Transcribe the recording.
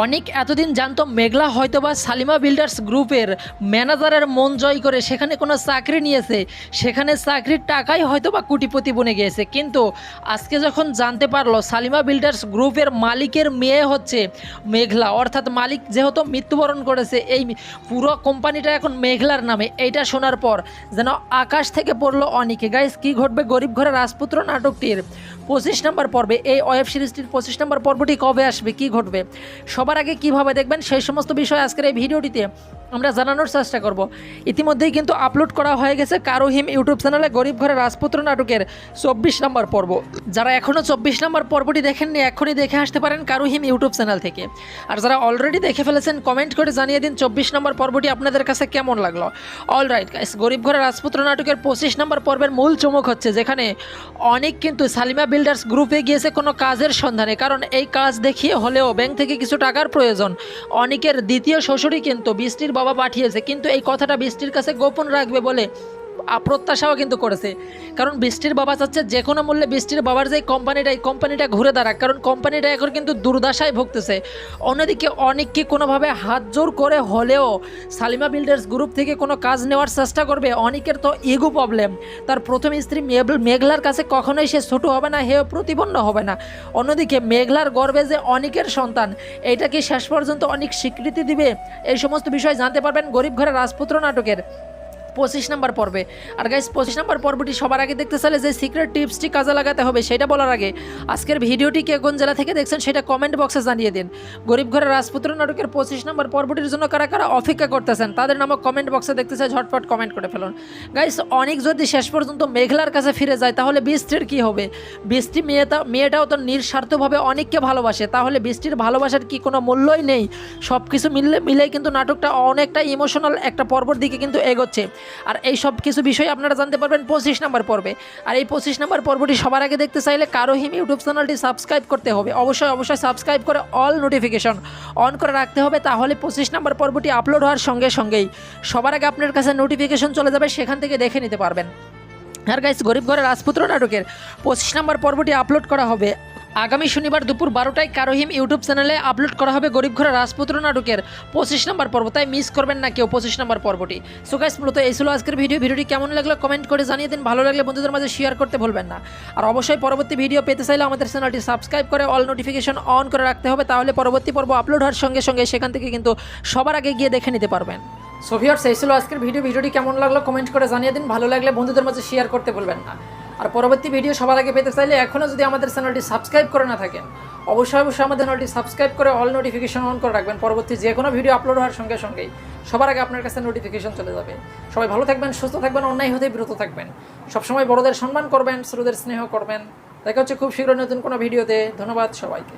অনেক এতদিন জানতো মেঘলা হয়তোবা সালিমা বিল্ডার্স গ্রুপের ম্যানেজারের মন জয় করে সেখানে কোনো চাকরি নিয়েছে, সেখানে চাকরির টাকাই হয়তোবা কোটিপতি বনে গিয়েছে। কিন্তু আজকে যখন জানতে পারলো সালিমা বিল্ডার্স গ্রুপের মালিকের মেয়ে হচ্ছে মেঘলা, অর্থাৎ মালিক যেহেতু মৃত্যুবরণ করেছে, এই পুরো কোম্পানিটা এখন মেঘলার নামে, এইটা শোনার পর যেন আকাশ থেকে পড়লো অনেকে। গাইস, কী ঘটবে গরিব ঘরের রাজপুত্র নাটকটির 25 নম্বর পর্বে, এই ওয়েব সিরিজটির 25 নম্বর পর্বটি কবে আসবে, কী ঘটবে, সবার আগে কীভাবে দেখবেন, সেই সমস্ত বিষয় আজকের এই ভিডিওটিতে আমরা জানানোর চেষ্টা করব। ইতিমধ্যেই কিন্তু আপলোড করা হয়ে গেছে কারুহিম ইউটিউব চ্যানেলে গরিব ঘরের রাজপুত্র নাটকের 24 নম্বর পর্ব। যারা এখনও 24 নম্বর পর্বটি দেখেননি, এখনই দেখে আসতে পারেন কারুহিম ইউটিউব চ্যানেল থেকে। আর যারা অলরেডি দেখে ফেলেছেন, কমেন্ট করে জানিয়ে দিন 24 নম্বর পর্বটি আপনাদের কাছে কেমন লাগলো। অলরাইট গাইস, গরিব ঘরের রাজপুত্র নাটকের 25 নম্বর পর্বের মূল চমক হচ্ছে যেখানে অনেক কিন্তু সালিমা বিল্ডার্স গ্রুপে গিয়েছে কোনো কাজের সন্ধানে, কারণ এই কাজ দেখিয়ে হলেও ব্যাংক থেকে কিছু টাকার প্রয়োজন। অনেকের দ্বিতীয় শ্বশুরই কিন্তু বৃষ্টির বাবা পাঠিয়েছে, কিন্তু এই কথাটা বৃষ্টির কাছে গোপন রাখবে বলে প্রত্যাশাও কিন্তু করেছে, কারণ বৃষ্টির বাবা চাচ্ছে যে কোনো মূল্যে বৃষ্টির বাবার যে কোম্পানিটা ঘুরে দাঁড়াক, কারণ কোম্পানিটা এখন কিন্তু দুর্দশায় ভুগতেছে। অন্যদিকে অনেককে কোনোভাবে হাত জোর করে হলেও সালিমা বিল্ডার্স গ্রুপ থেকে কোনো কাজ নেওয়ার চেষ্টা করবে। অনেকের তো ইগো প্রবলেম, তার প্রথম স্ত্রী মেঘলার কাছে কখনোই সে ছোটো হবে না, হেও প্রতিপন্ন হবে না। অন্যদিকে মেঘলার গর্বে যে অনেকের সন্তান, এইটাকে শেষ পর্যন্ত অনেক স্বীকৃতি দিবে, এই সমস্ত বিষয় জানতে পারবেন গরিব ঘরের রাজপুত্র নাটকের 25 নম্বর পর্বে। আর গাইস, 25 নম্বর পর্বটি সবার আগে দেখতে চাইলে যে সিক্রেট টিপসটি কাজে লাগাতে হবে সেটা বলার আগে আজকের ভিডিওটি কে কোন জেলা থেকে দেখছেন সেটা কমেন্ট বক্সে জানিয়ে দিন। গরিব ঘরের রাজপুত্র নাটকের 25 নম্বর পর্বটির জন্য কারা কারা অপেক্ষা করতেছেন তাদের নামক কমেন্ট বক্সে দেখতে চাই, ঝটপট কমেন্ট করে ফেলুন। গাইস, অনেক যদি শেষ পর্যন্ত মেঘলার কাছে ফিরে যায় তাহলে বৃষ্টির কী হবে? বৃষ্টি মেয়েটাও তো নিঃস্বার্থভাবে অনেককে ভালোবাসে, তাহলে বৃষ্টির ভালোবাসার কি কোনো মূল্যই নেই? সব কিছু মিলেই কিন্তু নাটকটা অনেকটা ইমোশনাল একটা পর্বর দিকে কিন্তু এগোচ্ছে। আর এই সব কিছু বিষয় আপনারা জানতে পারবেন 25 নম্বর পর্বে। আর এই 25 নম্বর পর্বটি সবার আগে দেখতে চাইলে কারুহিম ইউটিউব চ্যানেলটি সাবস্ক্রাইব করতে হবে, অবশ্যই সাবস্ক্রাইব করে অল নোটিফিকেশন অন করে রাখতে হবে, তাহলে 25 নম্বর পর্বটি আপলোড হওয়ার সঙ্গেই সবার আগে আপনার কাছে নোটিফিকেশন চলে যাবে, সেখান থেকে দেখে নিতে পারবেন। আর গাইস, গরিব ঘরের রাজপুত্র নাটকের 25 নম্বর পর্বটি আপলোড করা হবে আগামী শনিবার দুপুর 12টায় কারুহিম ইউটিউব চ্যানেলে আপলোড করা হবে গরিব ঘরের রাজপুত্র নাটকের 25 নম্বর পর্ব, তাই মিস করবেন না কেউ 25 নম্বর পর্বটি। সো গাইস, মূলত এই ছিল আজকের ভিডিওটি কেমন লাগলো কমেন্ট করে জানিয়ে দিন, ভালো লাগলে বন্ধুদের মাঝে শেয়ার করতে ভুলবেন না। আর অবশ্যই পরবর্তী ভিডিও পেতে চাইলে আমাদের চ্যানেলটি সাবস্ক্রাইব করে অল নোটিফিকেশন অন করে রাখতে হবে, তাহলে পরবর্তী পর্ব আপলোড হওয়ার সঙ্গে সেখান থেকে কিন্তু সবার আগে গিয়ে দেখে নিতে পারবেন। সো ভিউয়ার্স, এই ছিল আজকের ভিডিওটি কেমন লাগলো কমেন্ট করে জানিয়ে দিন, ভালো লাগলে বন্ধুদের মাঝে শেয়ার করতে ভুলবেন না। আর পরবর্তী ভিডিও সবার আগে পেতে চাইলে এখনও যদি আমাদের চ্যানেলটি সাবস্ক্রাইব করে না থাকেন, অবশ্যই আমাদের চ্যানেলটি সাবস্ক্রাইব করে অল নোটিফিকেশন অন করে রাখবেন, পরবর্তী যে কোনো ভিডিও আপলোড হওয়ার সঙ্গেই সবার আগে আপনার কাছে নোটিফিকেশন চলে যাবে। সবাই ভালো থাকবেন, সুস্থ থাকবেন, অন্যায় হতে বিরত থাকবেন, সবসময় বড়দের সম্মান করবেন, ছোটদের স্নেহ করবেন। দেখা হচ্ছে খুব শীঘ্রই নতুন কোনো ভিডিওতে। ধন্যবাদ সবাইকে।